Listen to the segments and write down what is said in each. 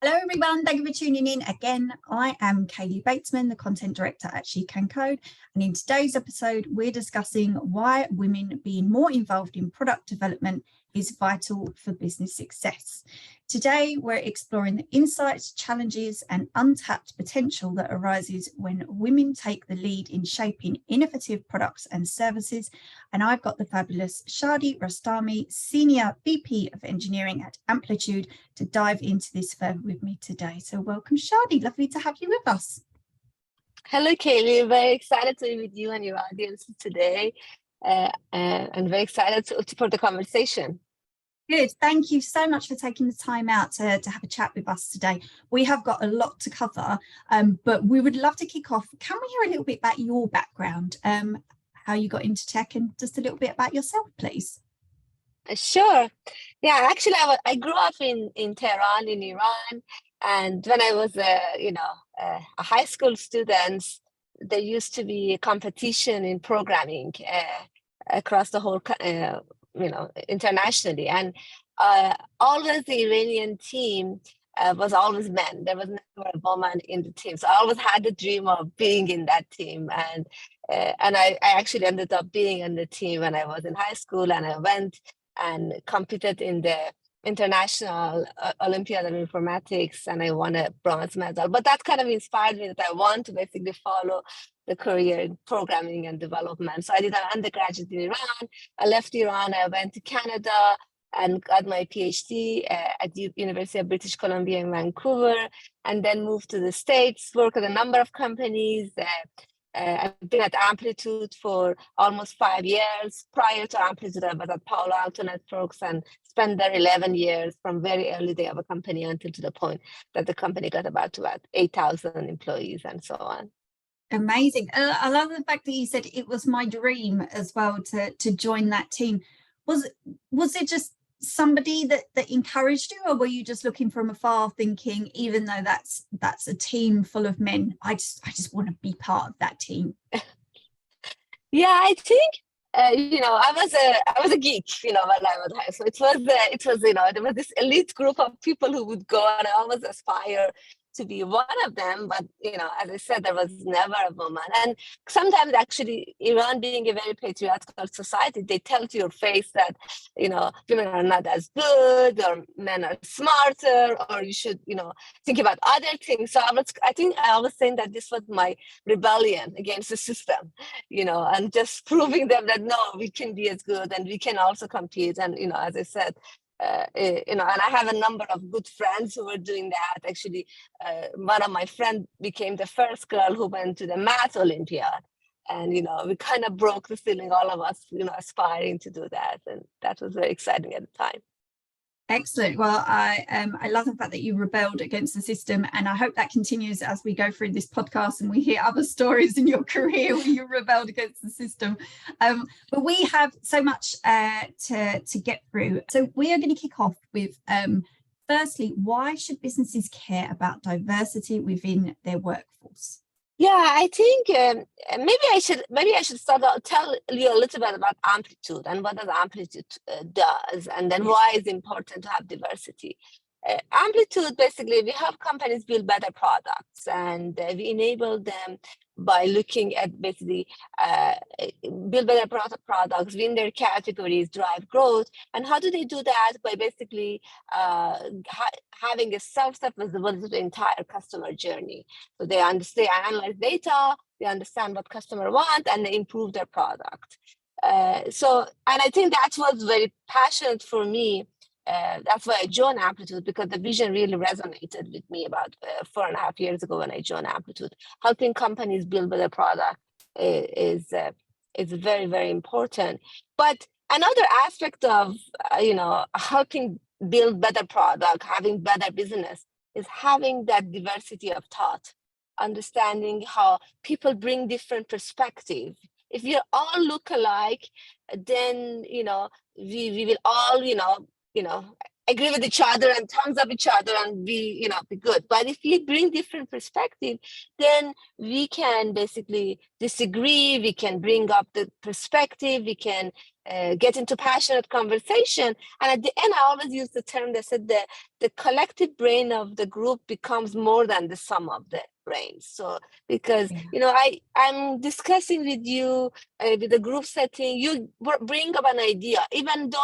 Hello everyone, thank you for tuning in again. I am Kaylee Batesman, the Content Director at SheCanCode, and in today's episode we're discussing why women being more involved in product development is vital for business success. Today we're exploring the insights, challenges and untapped potential that arises when women take the lead in shaping innovative products and services. And I've got the fabulous Shadi Rostami, Senior VP of Engineering at Amplitude, to dive into this further with me today. So welcome, Shadi. Lovely to have you with us. Hello, Kaylee. Very excited to be with you and your audience today, and very excited for the conversation. Good. Thank you so much for taking the time out to have a chat with us today. We have got a lot to cover, but we would love to kick off. Can we hear a little bit about your background, how you got into tech, and just a little bit about yourself, please? Sure. Yeah, actually, I grew up in Tehran, in Iran, and when I was a high school student, there used to be a competition in programming across the whole internationally, and always the Iranian team was always men. There was never a woman in the team, so I always had the dream of being in that team, and I actually ended up being on the team when I was in high school, and I went and competed in the International Olympiad of Informatics, and I won a bronze medal. But that kind of inspired me that I want to basically follow the career in programming and development. So I did an undergraduate in Iran. I left Iran, I went to Canada and got my PhD at the University of British Columbia in Vancouver, and then moved to the States, worked at a number of companies. I've been at Amplitude for almost 5 years. Prior to Amplitude, I was at Palo Alto Networks and spent there 11 years from very early day of a company until to the point that the company got about 8,000 employees and so on. Amazing. I love the fact that you said it was my dream as well to join that team. Was it just somebody that encouraged you, or were you just looking from afar thinking, even though that's a team full of men, I just want to be part of that team? Yeah, I think I was a geek, when I was high school. It was there was this elite group of people who would go, and I always aspire to be one of them. But as I said, there was never a woman. And sometimes actually, Iran being a very patriarchal society, they tell to your face that women are not as good, or men are smarter, or you should think about other things. So I was saying that this was my rebellion against the system, and just proving them that no, we can be as good and we can also compete. And as I said, and I have a number of good friends who were doing that. Actually, one of my friends became the first girl who went to the math Olympiad, and we kind of broke the ceiling, all of us, aspiring to do that, and that was very exciting at the time. Excellent. Well, I love the fact that you rebelled against the system, and I hope that continues as we go through this podcast and we hear other stories in your career where you rebelled against the system. But we have so much to get through. So we are going to kick off with, firstly, why should businesses care about diversity within their workforce? Yeah, I think maybe I should start out tell you a little bit about Amplitude and what does Amplitude does, and then why it's important to have diversity. Amplitude, basically, we help companies build better products, and we enable them by looking at basically build better products, win their categories, drive growth. And how do they do that? By basically having a self-step visibility to the entire customer journey. So they analyze data, they understand what customer want, and they improve their product. And I think that was very passionate for me. That's why I joined Amplitude, because the vision really resonated with me about 4.5 years ago when I joined Amplitude. Helping companies build better product is very, very important. But another aspect of helping build better product, having better business, is having that diversity of thought, understanding how people bring different perspectives. If we all look alike, then we will all agree with each other and thumbs up each other and be good. But if we bring different perspective, then we can basically disagree. We can bring up the perspective. We can get into passionate conversation. And at the end, I always use the term that said the collective brain of the group becomes more than the sum of the brains. So because, I'm discussing with you with a group setting, you bring up an idea, even though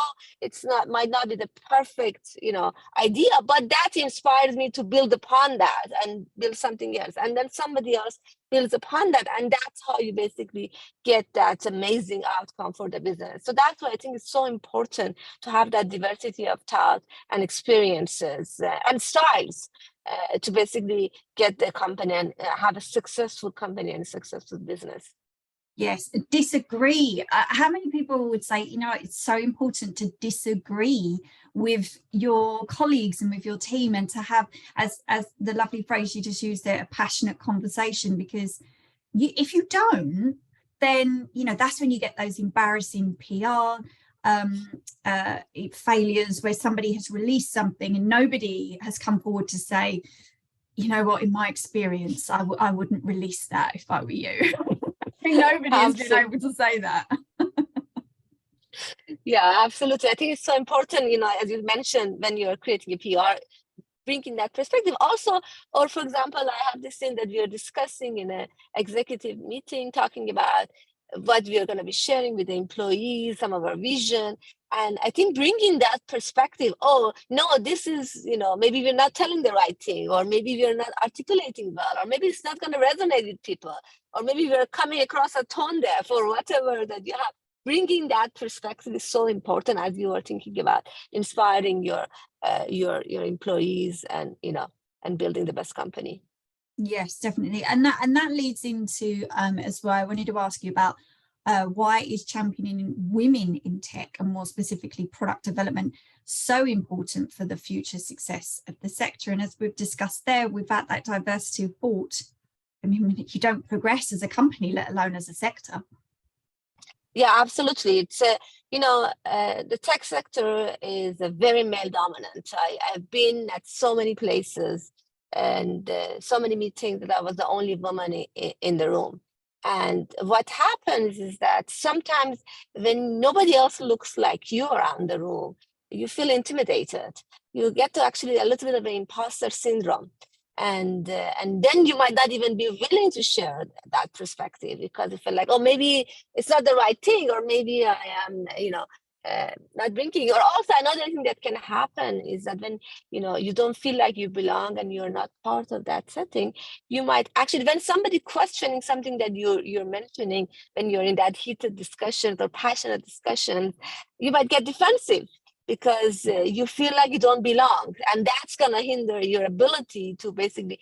might not be the perfect, idea, but that inspires me to build upon that and build something else. And then somebody else builds upon that. And that's how you basically get that amazing outcome for the business. So that's why I think it's so important to have that diversity of thought and experiences and styles to basically get the company and have a successful company and a successful business. Yes, disagree. How many people would say, it's so important to disagree with your colleagues and with your team, and to have, as the lovely phrase you just used there, a passionate conversation? Because if you don't, then, that's when you get those embarrassing PR failures where somebody has released something and nobody has come forward to say, you know what, in my experience, I wouldn't release that if I were you. Nobody has been able to say that. Yeah, absolutely. I think it's so important, as you mentioned, when you're creating a PR, bringing that perspective also. Or for example, I have this thing that we are discussing in an executive meeting, talking about what we are going to be sharing with the employees, some of our vision. And I think bringing that perspective, oh, no, this is, maybe we're not telling the right thing, or maybe we're not articulating well, or maybe it's not going to resonate with people, or maybe we're coming across a tone deaf or whatever that you have. Bringing that perspective is so important as you are thinking about inspiring your employees and, and building the best company. Yes, definitely. And that leads into as well, I wanted to ask you about why is championing women in tech, and more specifically product development, so important for the future success of the sector? And as we've discussed there, without that diversity of thought, I mean, you don't progress as a company, let alone as a sector. Yeah, absolutely. It's the tech sector is a very male dominant. I've been at so many places and so many meetings that I was the only woman in the room. And what happens is that sometimes when nobody else looks like you around the room, you feel intimidated. You get to actually a little bit of an imposter syndrome. And then you might not even be willing to share that perspective because you feel like, oh, maybe it's not the right thing, or maybe I am, not drinking. Or also another thing that can happen is that when, you don't feel like you belong and you're not part of that setting, you might actually, when somebody questioning something that you're mentioning, when you're in that heated discussions or passionate discussions, you might get defensive because you feel like you don't belong, and that's going to hinder your ability to basically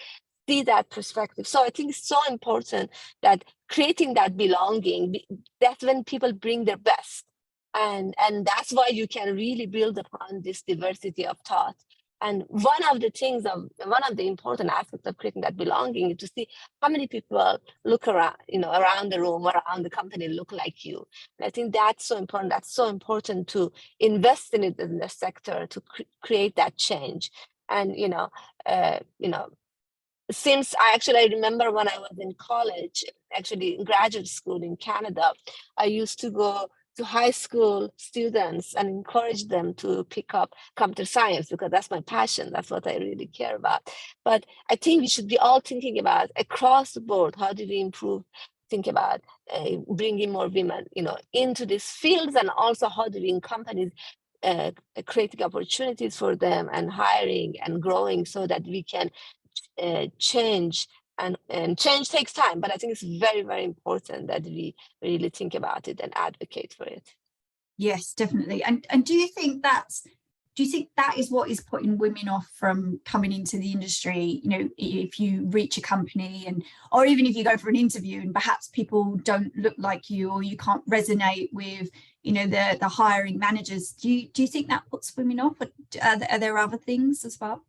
see that perspective. So I think it's so important that creating that belonging, that's when people bring their best. And that's why you can really build upon this diversity of thought. And one of the important aspects of creating that belonging is to see how many people look around, around the room, around the company look like you. And I think that's so important. That's so important to invest in it in the sector to create that change. And, since I remember when I was in college, actually in graduate school in Canada, I used to go to high school students and encourage them to pick up computer science because that's my passion. That's what I really care about. But I think we should be all thinking about across the board, how do we think about bringing more women, into these fields, and also how do we in companies creating opportunities for them and hiring and growing so that we can change. And change takes time, but I think it's very, very important that we really think about it and advocate for it. Yes, definitely. And do you think that is what is putting women off from coming into the industry? If you reach a company or even if you go for an interview and perhaps people don't look like you, or you can't resonate with, the hiring managers, do you think that puts women off? Are there other things as well?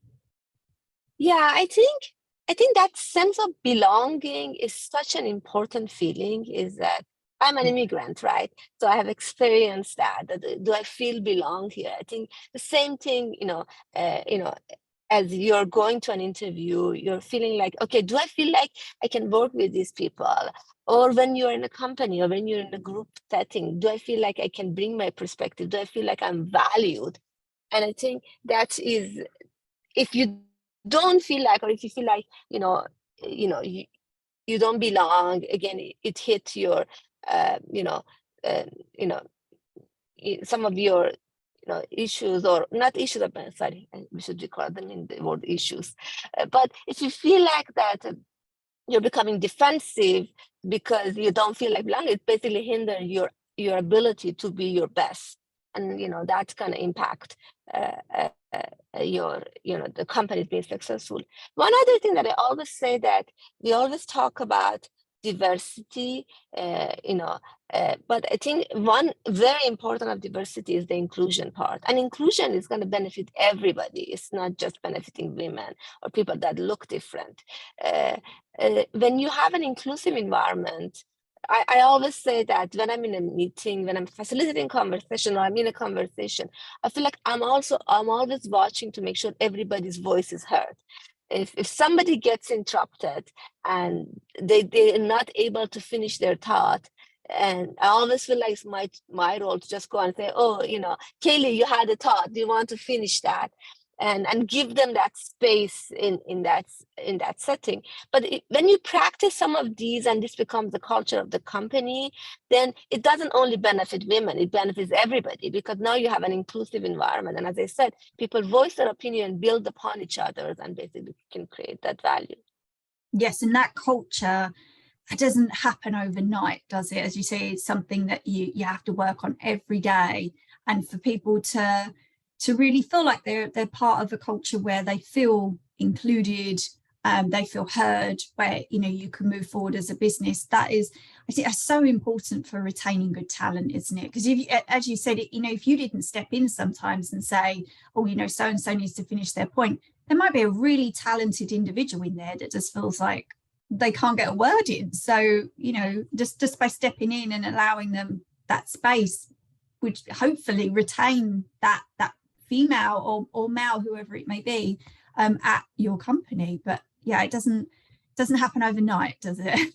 Yeah, I think that sense of belonging is such an important feeling. Is that I'm an immigrant, right? So I have experienced that. Do I feel belong here? I think the same thing, as you're going to an interview, you're feeling like, okay, do I feel like I can work with these people? Or when you're in a company or when you're in a group setting, do I feel like I can bring my perspective? Do I feel like I'm valued? And I think that is, if you don't feel like, or if you feel like, you don't belong, again, it hits your, uh, you know, uh, you know, some of your, issues, or not issues, sorry, we should record them in the word issues. But if you feel like that, you're becoming defensive because you don't feel like belonging, it basically hinders your ability to be your best. And that's going to impact the company being successful. One other thing that I always say, that we always talk about diversity, but I think one very important of diversity is the inclusion part. And inclusion is going to benefit everybody. It's not just benefiting women or people that look different. When you have an inclusive environment, I always say that when I'm in a meeting, when I'm facilitating conversation, or I'm in a conversation, I feel like I'm always watching to make sure everybody's voice is heard. If somebody gets interrupted and they're not able to finish their thought, and I always feel like it's my role to just go and say, oh, Kaylee, you had a thought. Do you want to finish that? And give them that space in that setting. But when you practice some of these and this becomes the culture of the company, then it doesn't only benefit women, it benefits everybody, because now you have an inclusive environment. And as I said, people voice their opinion, build upon each other, and basically can create that value. Yes, and that culture, it doesn't happen overnight, does it? As you say, it's something that you have to work on every day. And for people to really feel like they're part of a culture where they feel included, they feel heard, where you can move forward as a business. That is, I think, that's so important for retaining good talent, isn't it? Because as you said, if you didn't step in sometimes and say, oh, so and so needs to finish their point, there might be a really talented individual in there that just feels like they can't get a word in. So just by stepping in and allowing them that space, which hopefully retain that female or male, whoever it may be, at your company. But yeah, it doesn't happen overnight, does it?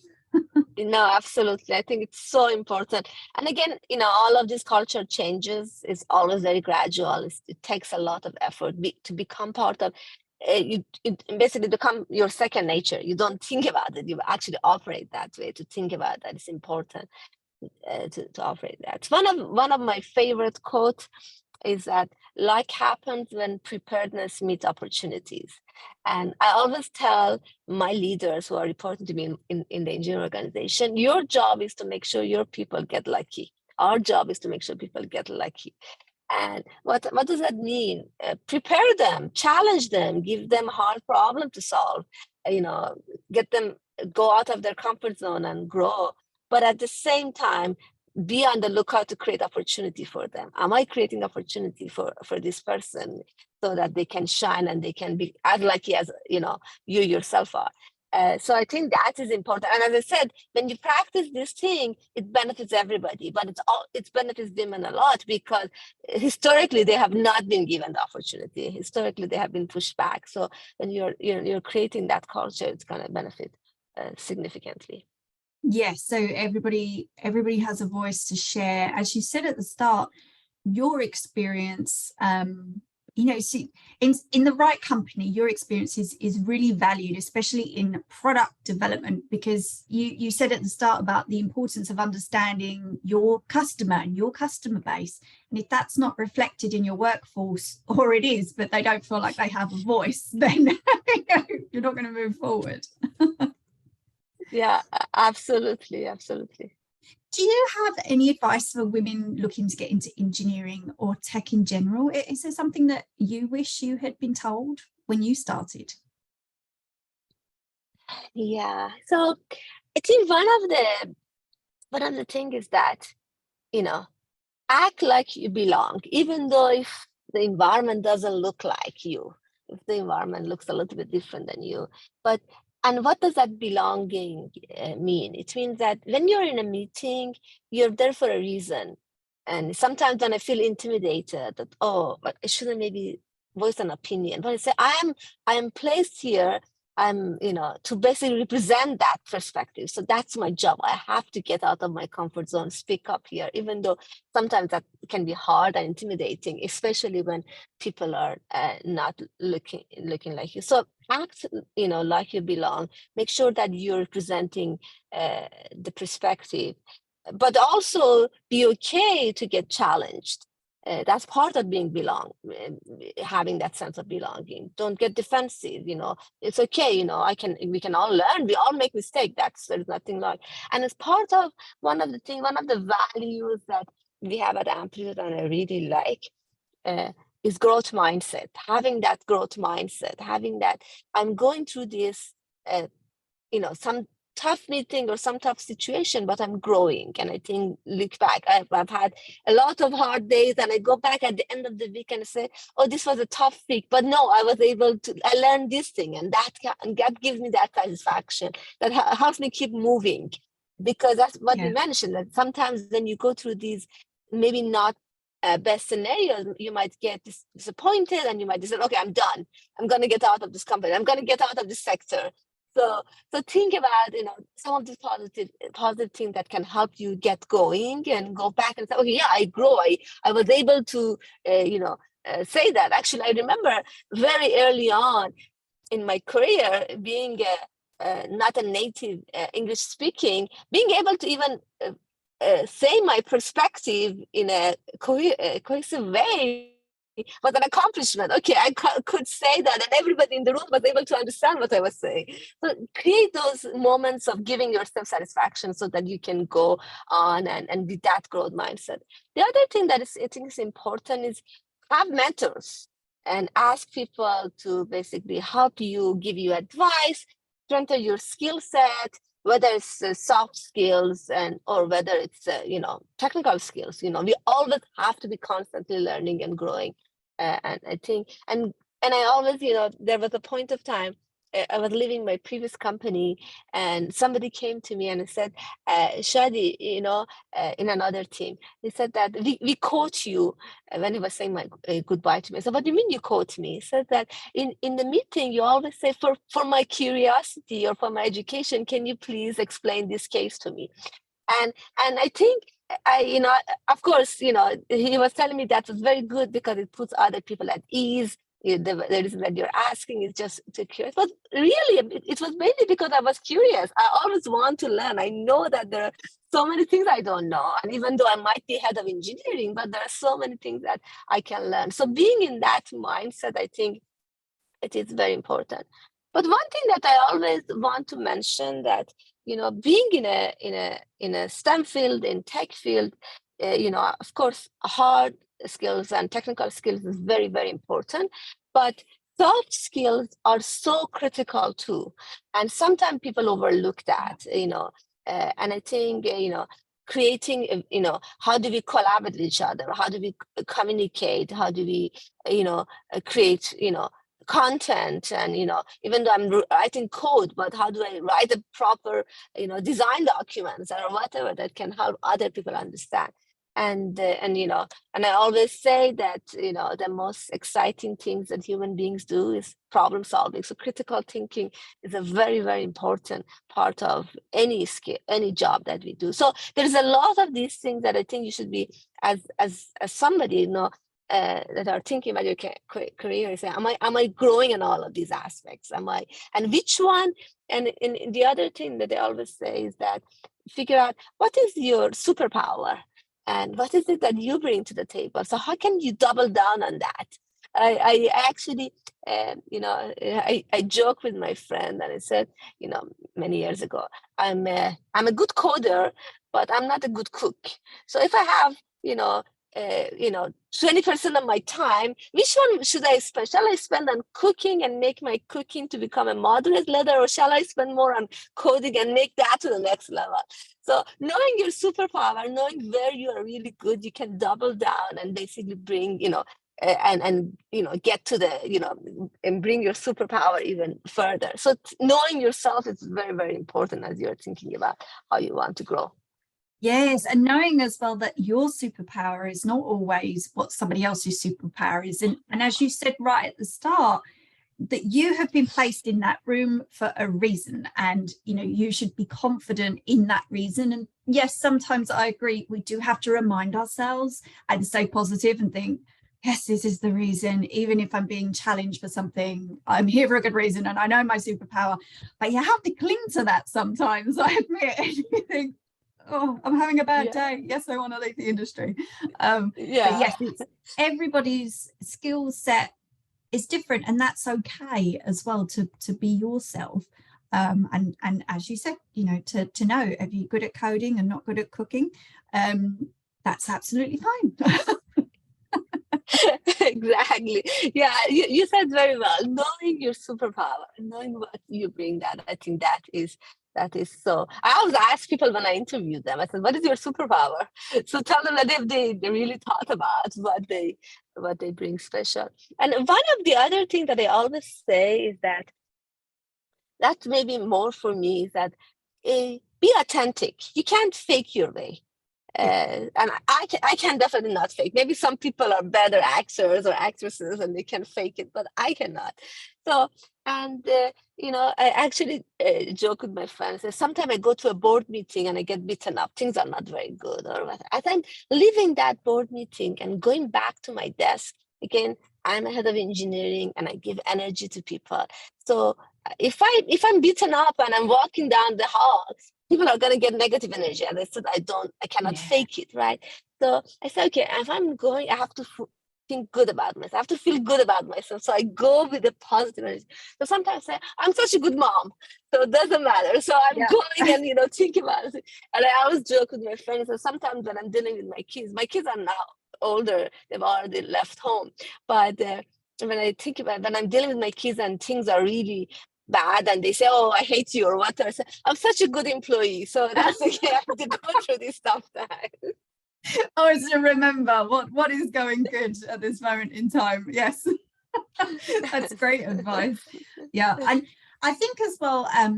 No, absolutely. I think it's so important. And again, all of these culture changes is always very gradual. It takes a lot of effort to become part of. It basically become your second nature. You don't think about it. You actually operate that way. To think about that, it's important to operate that. One of my favorite quotes is that like happens when preparedness meets opportunities. And I always tell my leaders who are reporting to me in the engineering organization, your job is to make sure your people get lucky. Our job is to make sure people get lucky. And what does that mean? Prepare them, challenge them, give them a hard problem to solve, get them go out of their comfort zone and grow. But at the same time, be on the lookout to create opportunity for them. Am I creating opportunity for this person so that they can shine and they can be as lucky as you yourself are? So I think that is important. And as I said, when you practice this thing, it benefits everybody, but it benefits women a lot, because historically they have not been given the opportunity. Historically, they have been pushed back. So when you're creating that culture, it's going to benefit significantly. Yes, so everybody has a voice to share. As you said at the start, your experience, see, in the right company, your experience is really valued, especially in product development, because you said at the start about the importance of understanding your customer and your customer base. And if that's not reflected in your workforce, or it is, but they don't feel like they have a voice, then you're not going to move forward. Yeah, absolutely. Do you have any advice for women looking to get into engineering or tech in general? Is there something that you wish you had been told when you started? Yeah. So I think one of the things is that, act like you belong, even though if the environment doesn't look like you, if the environment looks a little bit different than you. And what does that belonging mean? It means that when you're in a meeting, you're there for a reason. And sometimes when I feel intimidated that, I shouldn't maybe voice an opinion, but I say, I am placed here to basically represent that perspective. So that's my job. I have to get out of my comfort zone, speak up here, even though sometimes that can be hard and intimidating, especially when people are not looking like you. So act, like you belong. Make sure that you're representing the perspective, but also be okay to get challenged. That's part of being having that sense of belonging. Don't get defensive. It's okay. We can all learn. We all make mistakes. There's nothing like. And it's part of one of the values that we have at Amplitude, and I really like, is growth mindset. Having that growth mindset, having that I'm going through this, some tough meeting or some tough situation, but I'm growing. And I think, look back, I've had a lot of hard days, and I go back at the end of the week and say, oh, this was a tough week, but no, I learned this thing, and that gives me that satisfaction that helps me keep moving. Because that's what you mentioned, that sometimes when you go through these maybe not best scenarios, you might get disappointed, and you might say, okay, I'm done. I'm going to get out of this company. I'm going to get out of this sector. So think about, some of these positive things that can help you get going, and go back and say, okay, yeah, I grow. I was able to, say that. Actually, I remember very early on in my career, being not a native English speaking, being able to even say my perspective in a cohesive way was an accomplishment. Okay, I could say that, and everybody in the room was able to understand what I was saying. So create those moments of giving yourself satisfaction so that you can go on and with that growth mindset. The other thing that I think is important is have mentors and ask people to basically help you, give you advice, strengthen your skill set, whether it's soft skills or whether it's technical skills. We always have to be constantly learning and growing. And I think, and I always, there was a point of time I was leaving my previous company, and somebody came to me and said, Shadi, in another team, he said that we coach you. When he was saying goodbye to me, I said, what do you mean you coach me? He said that in the meeting, you always say, for my curiosity or for my education, can you please explain this case to me? And I think, of course, he was telling me that was very good because it puts other people at ease. The reason that you're asking is just to curious, but really it was mainly because I was curious. I always want to learn. I know that there are so many things I don't know, and even though I might be head of engineering, but there are so many things that I can learn. So being in that mindset, I think it is very important. But one thing that I always want to mention, that being in a STEM field, in tech field, of course, hard skills and technical skills is very, very important, but soft skills are so critical too. And sometimes people overlook that, and I think, creating, how do we collaborate with each other? How do we communicate? How do we, create, content? And, even though I'm writing code, but how do I write a proper, design documents or whatever that can help other people understand? And I always say that, the most exciting things that human beings do is problem solving. So critical thinking is a very, very important part of any skill, any job that we do. So there's a lot of these things that I think you should be, as somebody, that are thinking about your career, say, am I growing in all of these aspects? And which one? And the other thing that I always say is that figure out what is your superpower and what is it that you bring to the table. So how can you double down on that? I actually, I joke with my friend, and I said, many years ago, I'm a good coder, but I'm not a good cook. So if I have, 20% of my time, which one should I spend? Shall I spend on cooking and make my cooking to become a moderate level, or shall I spend more on coding and make that to the next level? So knowing your superpower, knowing where you are really good, you can double down and basically bring, and get to the, and bring your superpower even further. So knowing yourself is very, very important as you're thinking about how you want to grow. Yes, and knowing as well that your superpower is not always what somebody else's superpower is. And as you said right at the start, that you have been placed in that room for a reason, and you should be confident in that reason. And yes, sometimes I agree, we do have to remind ourselves and stay positive and think, yes, this is the reason. Even if I'm being challenged for something, I'm here for a good reason and I know my superpower. But you have to cling to that sometimes, I admit. And you think, oh, I'm having a bad day. Yes, I want to leave the industry. But yes, it's everybody's skill set is different, and that's okay as well, to be yourself. And as you said, to know if you're good at coding and not good at cooking, that's absolutely fine. Exactly. Yeah, you said very well. Knowing your superpower, knowing what you bring, that I think that is so. I always ask people when I interview them, I said, what is your superpower? So tell them that if they really thought about what they bring special. And one of the other things that I always say is that maybe more for me is that be authentic. You can't fake your way. And I can definitely not fake. Maybe some people are better actors or actresses and they can fake it, but I cannot. So, and I actually joke with my friends. Sometimes I go to a board meeting and I get beaten up. Things are not very good, or what. I think leaving that board meeting and going back to my desk again. I'm a head of engineering and I give energy to people. So if I'm beaten up and I'm walking down the hall, people are going to get negative energy. And I said, I cannot fake it, right? So I said, okay, if I'm going, I have to think good about myself. I have to feel good about myself. So I go with the positive energy. So sometimes I say, I'm such a good mom, so it doesn't matter. So I'm going and, think about it. And I always joke with my friends. So sometimes when I'm dealing with my kids are now older, they've already left home. But when I think about it, when I'm dealing with my kids and things are really bad and they say, oh, I hate you or whatever, so I'm such a good employee. So that's okay. I have to go through this tough time. Always to remember what is going good at this moment in time. Yes. That's great advice. Yeah. And I think as well, I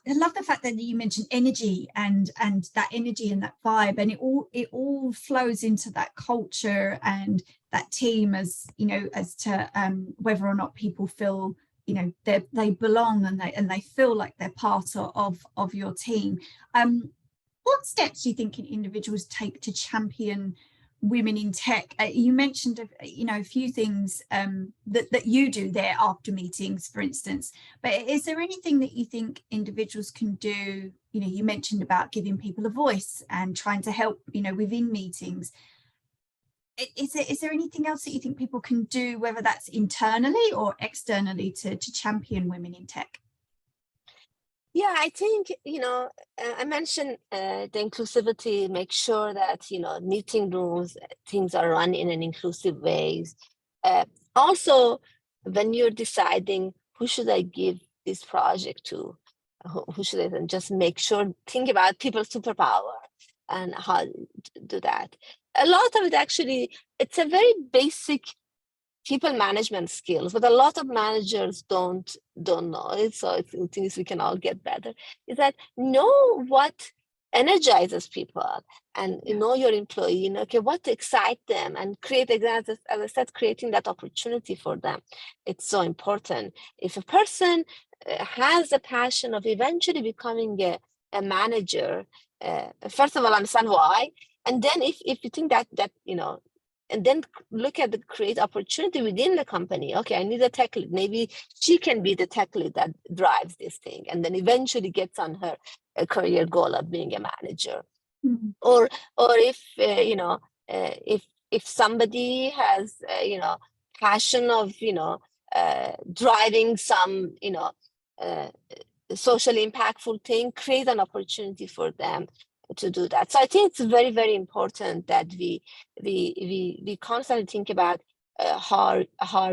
love the fact that you mentioned energy and that energy and that vibe, and it all flows into that culture and that team, as as to whether or not people feel they belong and they feel like they're part of your team. What steps do you think individuals take to champion women in tech? You mentioned a few things that you do there after meetings, for instance, but is there anything that you think individuals can do? You mentioned about giving people a voice and trying to help within meetings. Is there anything else that you think people can do, whether that's internally or externally, to champion women in tech? Yeah, I think, I mentioned the inclusivity, make sure that, meeting rooms, things are run in an inclusive ways. Also, when you're deciding who should I give this project to, who should I, and just make sure, think about people's superpower and how to do that. A lot of it actually, it's a very basic people management skills, but a lot of managers don't know it. So it's things we can all get better. Is that know what energizes people and know your employee, okay, what to excite them and create, as I said, creating that opportunity for them. It's so important. If a person has a passion of eventually becoming a manager, first of all, understand why. And then if you think that and then look at the create opportunity within the company. Okay, I need a tech lead. Maybe she can be the tech lead that drives this thing, and then eventually gets on her career goal of being a manager. Mm-hmm. Or if if somebody has passion of driving some socially impactful thing, create an opportunity for them to do that. So I think it's very, very important that we constantly think about how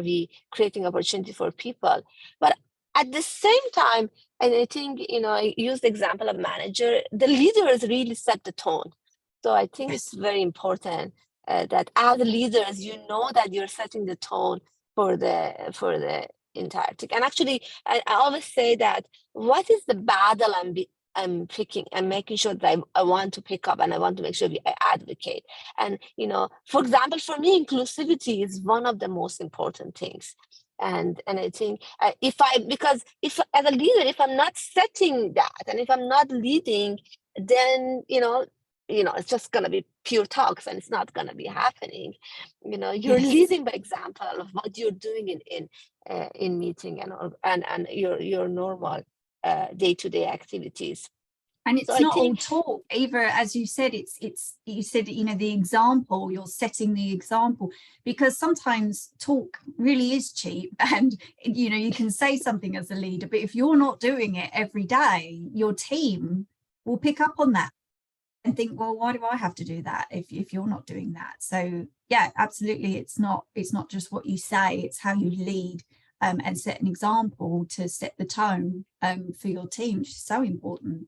we creating opportunity for people. But at the same time, and I think I used the example of manager, the leaders really set the tone. So I think it's very important that as leaders, that you're setting the tone for the entire thing. And actually, I always say that what is the battle I'm making sure that I want to pick up, and I want to make sure I advocate. And, for example, for me, inclusivity is one of the most important things. And I think because if as a leader, if I'm not setting that, and if I'm not leading, then, it's just going to be pure talks, and it's not going to be happening. You're Yes. leading by example of what you're doing in meeting and your normal day-to-day activities. And it's So I not all think, talk either, as you said. You said, the example, you're setting the example, because sometimes talk really is cheap, and you can say something as a leader, but if you're not doing it every day, your team will pick up on that and think, well, why do I have to do that if you're not doing that? So yeah, absolutely, it's not just what you say, it's how you lead, and set an example to set the tone for your team, which is so important.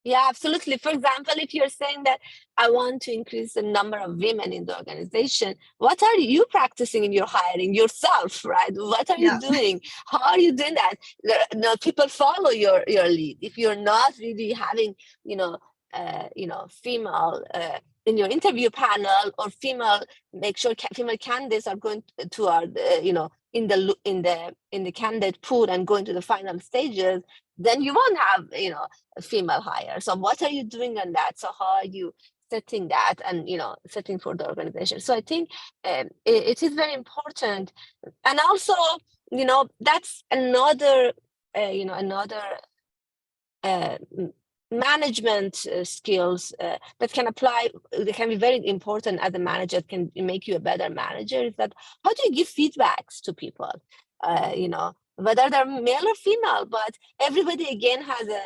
yeah, absolutely. For example, if you're saying that I want to increase the number of women in the organization, what are you practicing in your hiring yourself, right? What are you doing? How are you doing that? People follow your lead. If you're not really having, female in your interview panel, or make sure female candidates are going to our, in the candidate pool and going to the final stages, then you won't have, a female hire. So what are you doing on that? So how are you setting that, and setting for the organization? So I think it is very important. And also, that's another management skills that can apply. They can be very important as a manager, can make you a better manager. Is that how do you give feedbacks to people, whether they're male or female? But everybody again has a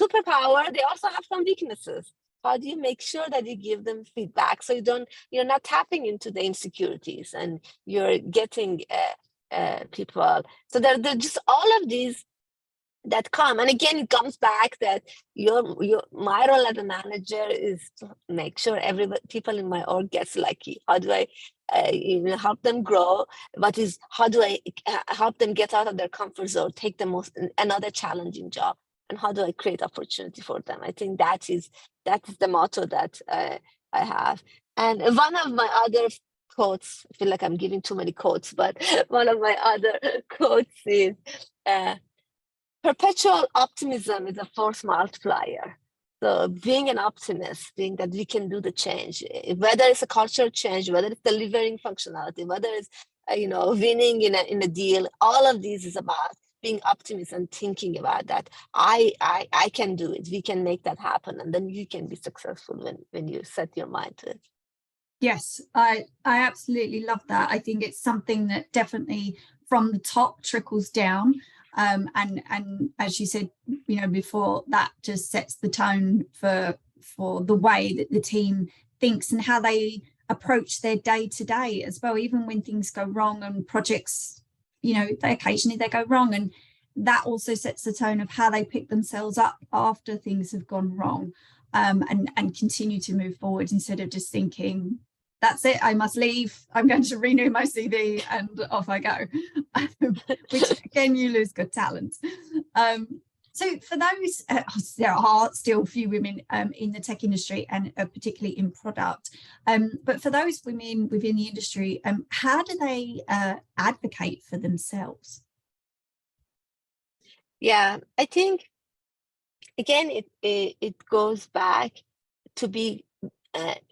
superpower. They also have some weaknesses. How do you make sure that you give them feedback, so you're not tapping into the insecurities, and you're getting people? So they're just all of these that come. And again, it comes back that my role as a manager is to make sure people in my org gets lucky. How do I help them grow? How do I help them get out of their comfort zone, take another challenging job? And how do I create opportunity for them? I think that is the motto that I have. And one of my other quotes, I feel like I'm giving too many quotes, but one of my other quotes is, perpetual optimism is a force multiplier. So being an optimist, being that we can do the change, whether it's a cultural change, whether it's delivering functionality, whether it's winning in a deal, all of these is about being optimist and thinking about that. I can do it. We can make that happen, and then you can be successful when you set your mind to it. Yes, I absolutely love that. I think it's something that definitely from the top trickles down. And as you said, before, that just sets the tone for the way that the team thinks and how they approach their day to day as well. Even when things go wrong and projects, occasionally they go wrong, and that also sets the tone of how they pick themselves up after things have gone wrong, and continue to move forward, instead of just thinking, that's it, I must leave, I'm going to renew my CV and off I go, which again, you lose good talent. So for those, there are still few women in the tech industry, and particularly in product. But for those women within the industry, how do they advocate for themselves? Yeah, I think, again, it goes back to be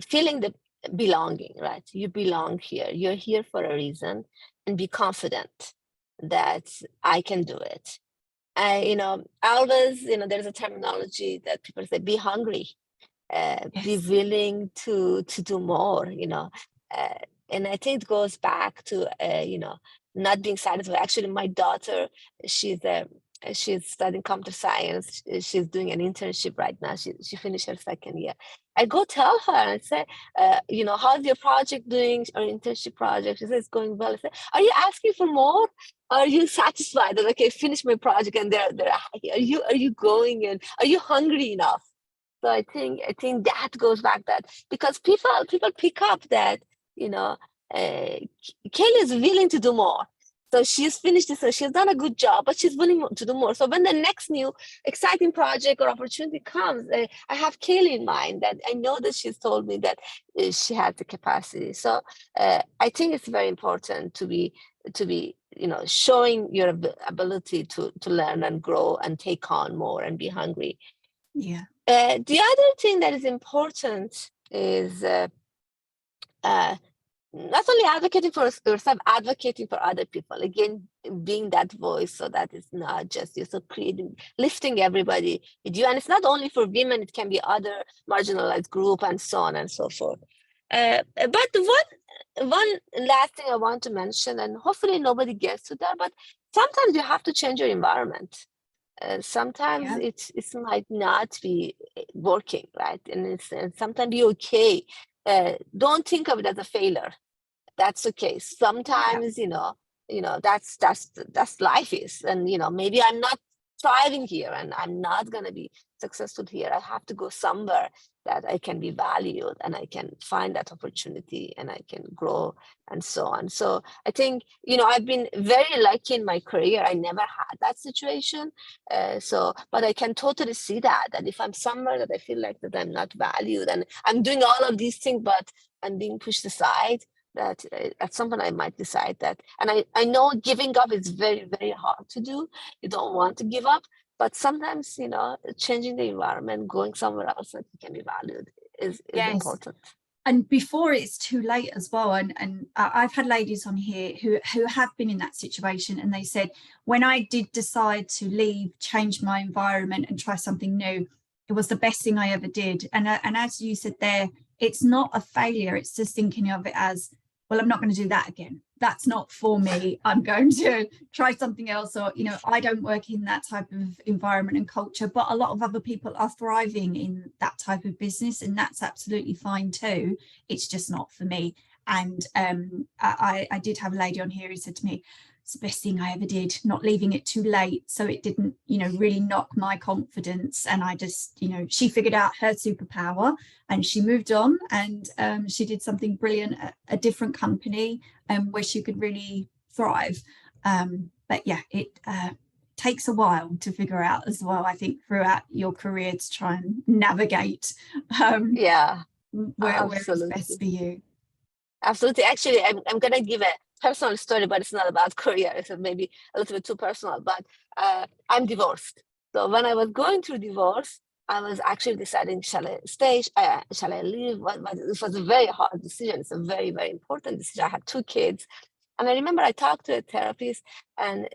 feeling the belonging, right? You belong here. You're here for a reason, and be confident that I can do it. Always, there's a terminology that people say, be hungry, Yes. Be willing to do more, and I think it goes back to, not being satisfied. Actually, my daughter, she's studying computer science. She's doing an internship right now. She finished her second year. I go tell her and say, how's your project doing, or internship project? She says, it's going well. I say, are you asking for more? Are you satisfied that, okay, finish my project and they're happy? Are you going, and are you hungry enough? So I think that goes back, that because people pick up that, Kelly is willing to do more. So she's finished this, so she's done a good job, but she's willing to do more. So when the next new exciting project or opportunity comes, I have Kaylee in mind, that I know that she's told me that she has the capacity. So I think it's very important to be showing your ability to learn and grow and take on more and be hungry. Yeah. The other thing that is important is not only advocating for yourself, advocating for other people. Again, being that voice, so that it's not just you. So creating, lifting everybody with you. And it's not only for women, it can be other marginalized group and so on and so forth. But one last thing I want to mention, and hopefully nobody gets to that, but sometimes you have to change your environment. Sometimes it might not be working, right? And sometimes be okay. Don't think of it as a failure. That's okay. Sometimes, that's life is, and maybe I'm not thriving here and I'm not going to be successful here. I have to go somewhere that I can be valued and I can find that opportunity and I can grow and so on. So I think, I've been very lucky in my career. I never had that situation. But I can totally see that if I'm somewhere that I feel like that I'm not valued and I'm doing all of these things, but I'm being pushed aside, that at some point I might decide that. And I know giving up is very, very hard to do. You don't want to give up, but sometimes, changing the environment, going somewhere else that you can be valued is important. And before it's too late as well. And I've had ladies on here who have been in that situation, and they said, when I did decide to leave, change my environment and try something new, it was the best thing I ever did. And as you said there, it's not a failure. It's just thinking of it as, well, I'm not going to do that again. That's not for me. I'm going to try something else. Or, I don't work in that type of environment and culture, but a lot of other people are thriving in that type of business, and that's absolutely fine too. It's just not for me. And I did have a lady on here who said to me, it's the best thing I ever did, not leaving it too late, so it didn't really knock my confidence. And I just she figured out her superpower and she moved on, and she did something brilliant at a different company where she could really thrive. But yeah, it takes a while to figure out as well, I think, throughout your career, to try and navigate where it's best for you. Absolutely. Actually, I'm going to give a personal story, but it's not about career. It's maybe a little bit too personal, but I'm divorced. So when I was going through divorce, I was actually deciding, shall I stay? Shall I leave? It was a very hard decision. It's a very, very important decision. I had 2 kids. And I remember I talked to a therapist, and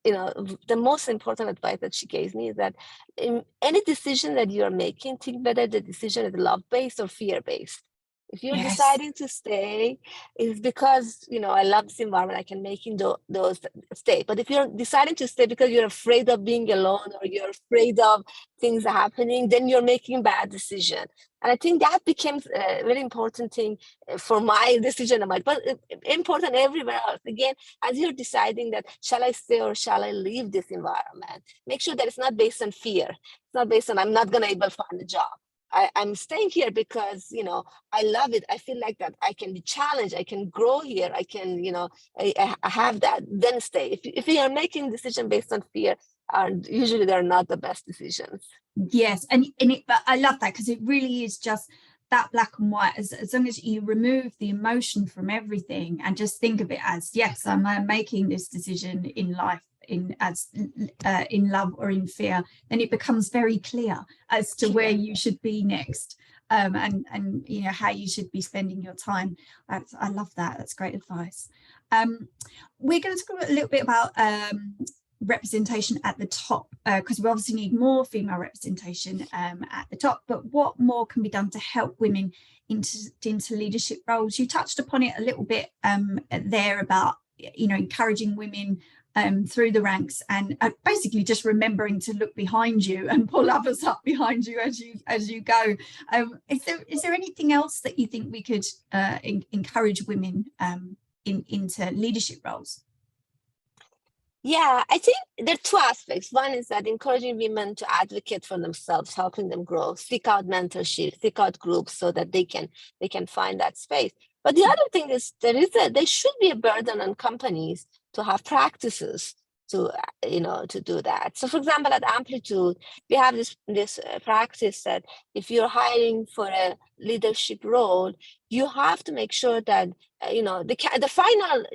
the most important advice that she gave me is that in any decision that you're making, think whether the decision is love-based or fear-based. If you're deciding to stay, it's because, I love this environment, I can make those stay. But if you're deciding to stay because you're afraid of being alone or you're afraid of things happening, then you're making bad decision. And I think that becomes a very important thing for my decision, but important everywhere else. Again, as you're deciding that, shall I stay or shall I leave this environment? Make sure that it's not based on fear. It's not based on, I'm not going to able to find a job. I'm staying here because, I love it. I feel like that I can be challenged. I can grow here. I can, I have that, then stay. If you are making decision based on fear, usually they're not the best decisions. Yes. But I love that, because it really is just that black and white. As long as you remove the emotion from everything and just think of it as, yes, I'm making this decision in life, in love or in fear, then it becomes very clear as to where you should be next, and how you should be spending your time. I love that. That's great advice. We're going to talk a little bit about representation at the top, because we obviously need more female representation at the top, but what more can be done to help women into leadership roles? You touched upon it a little bit there about encouraging women through the ranks, and basically just remembering to look behind you and pull others up behind you as you go. Is there anything else that you think we could encourage women into leadership roles? Yeah, I think there are 2 aspects. One is that encouraging women to advocate for themselves, helping them grow, seek out mentorship, seek out groups so that they can find that space. But the other thing is there should be a burden on companies to have practices to to do that. So for example, at Amplitude, we have this practice that if you're hiring for a leadership role, you have to make sure that the final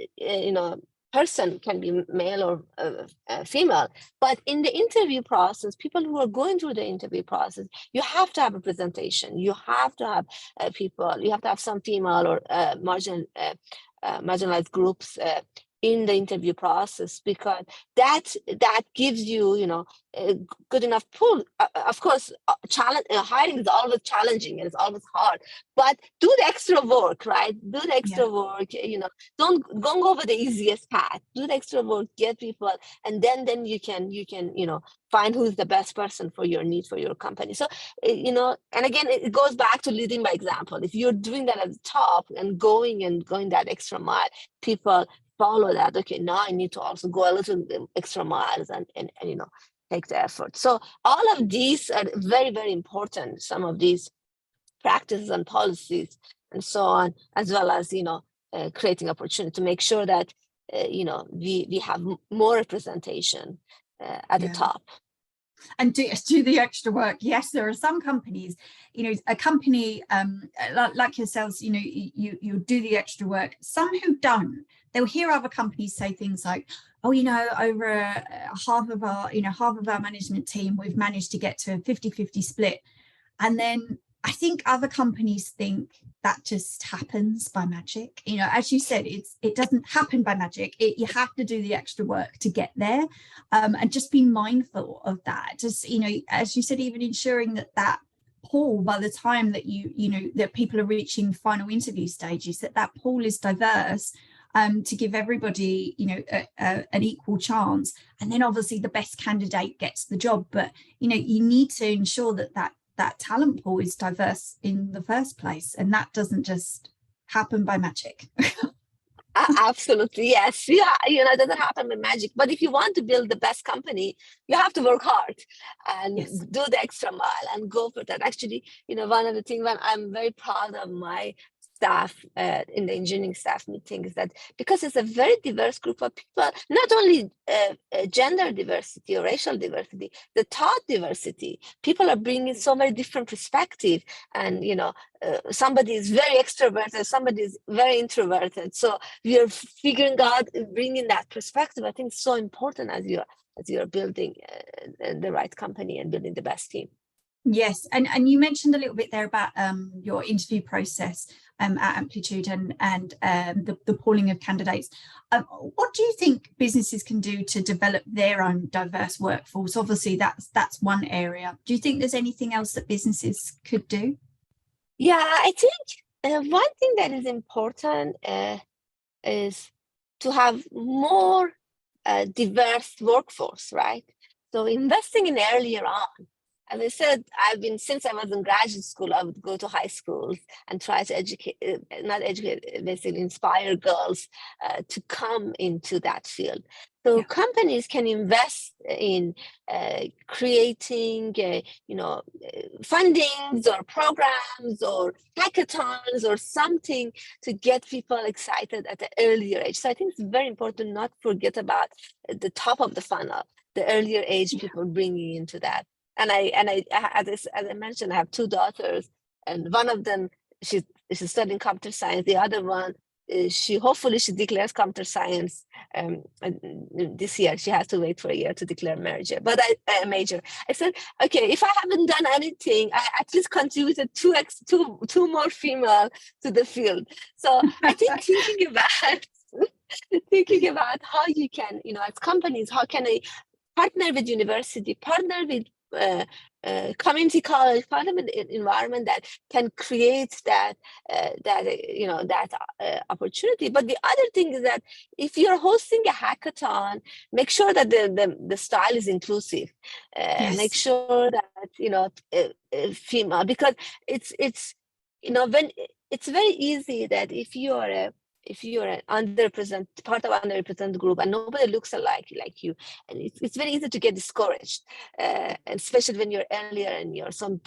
person can be male or female, but in the interview process, people who are going through the interview process, you have to have a presentation. You have to have people. You have to have some female or marginalized groups in the interview process, because that gives you a good enough pool. Of course, hiring is always challenging and it's always hard, but do the extra work, right? Do the extra work. Don't go over the easiest path. Do the extra work, get people, and then you can find who's the best person for your need for your company. So and again, it goes back to leading by example. If you're doing that at the top and going that extra mile, people follow that. Okay, now I need to also go a little extra miles and take the effort. So all of these are very, very important. Some of these practices and policies and so on, as well as creating opportunity to make sure that we have more representation at the top. And do the extra work. Yes, there are some companies, a company like yourselves, you do the extra work. Some who don't, they'll hear other companies say things like, oh, over half of our management team, we've managed to get to a 50-50 split. And then I think other companies think that just happens by magic. As you said, it doesn't happen by magic. You have to do the extra work to get there, and just be mindful of that. Just as you said, even ensuring that pool, by the time that that people are reaching final interview stages, that pool is diverse, to give everybody an equal chance. And then obviously the best candidate gets the job, but you need to ensure that talent pool is diverse in the first place, and that doesn't just happen by magic. Absolutely, yes. It doesn't happen by magic, but if you want to build the best company, you have to work hard and do the extra mile and go for that. Actually, one of the things when I'm very proud of my staff in the engineering staff meeting is that because it's a very diverse group of people, not only gender diversity or racial diversity, the thought diversity. People are bringing so many different perspectives, and somebody is very extroverted, somebody is very introverted. So we are figuring out bringing that perspective. I think so important as you're building the right company and building the best team. Yes, and you mentioned a little bit there about your interview process at Amplitude and the pooling of candidates. What do you think businesses can do to develop their own diverse workforce? Obviously, that's one area. Do you think there's anything else that businesses could do? Yeah, I think one thing that is important is to have more diverse workforce, right? So investing in earlier on. As I said, since I was in graduate school, I would go to high schools and try to basically inspire girls to come into that field. So companies can invest in creating, fundings or programs or hackathons or something to get people excited at an earlier age. So I think it's very important not to forget about the top of the funnel, the earlier age people bringing into that. And I as I mentioned, I have two daughters, and one of them she's studying computer science. The other one, she declares computer science this year. She has to wait for a year to declare major. But I major. I said, okay, if I haven't done anything, I at least contributed two more female to the field. So I think thinking about how you can, as companies, how can I partner with university, partner with community college, partner with environment that can create that opportunity. But the other thing is that if you're hosting a hackathon, make sure that the style is inclusive. Make sure that female, because it's when it's very easy that if you are if you're an underrepresented part of underrepresented group and nobody looks alike like you, and it's very easy to get discouraged, especially when you're earlier in your. So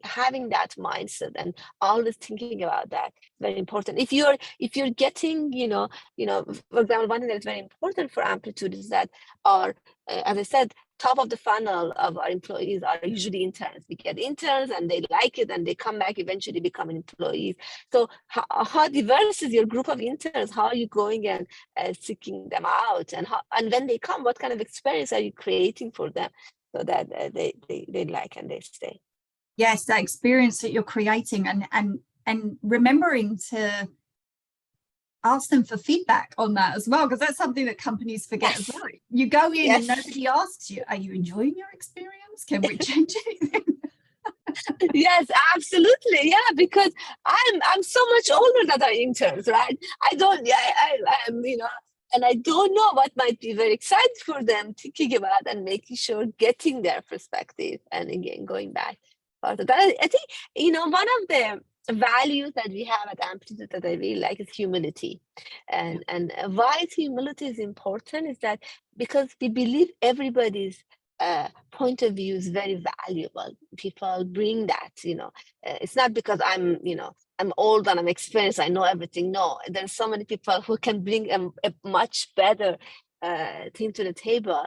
having that mindset and always thinking about that is very important. If you're getting, for example, one thing that's very important for Amplitude is that our, as I said, top of the funnel of our employees are usually interns. We get interns and they like it and they come back, eventually becoming employees. So how diverse is your group of interns? How are you going and seeking them out? And when they come, what kind of experience are you creating for them so that they like and they stay? Yes, that experience that you're creating, and remembering to ask them for feedback on that as well, because that's something that companies forget as well. You go in and nobody asks you, are you enjoying your experience? Can we change anything? Yes, absolutely. Yeah, because I'm so much older than our interns, right? I'm, and I don't know what might be very exciting for them, thinking about and making sure getting their perspective, and again going back. I think, one of the values that we have at Amplitude that I really like is humility. And why humility is important is that because we believe everybody's point of view is very valuable. People bring that, it's not because I'm old and I'm experienced, I know everything. No, there's so many people who can bring a much better thing to the table,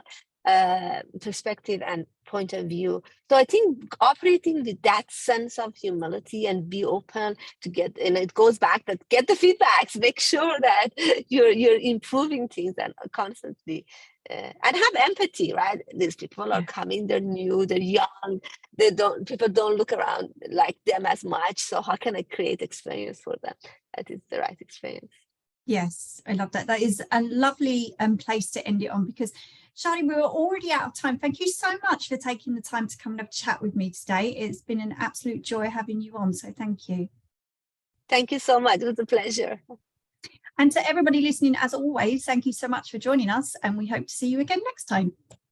perspective and point of view. So I think operating with that sense of humility and be open to get, and it goes back that get the feedbacks, make sure that you're improving things and constantly, and have empathy, right? These people are coming, they're new, they're young, people don't look around like them as much. So how can I create experience for them that is the right experience? Yes, I love that. That is a lovely place to end it on, because Shadi, we were already out of time. Thank you so much for taking the time to come and have a chat with me today. It's been an absolute joy having you on. So thank you. Thank you so much. It was a pleasure. And to everybody listening, as always, thank you so much for joining us, and we hope to see you again next time.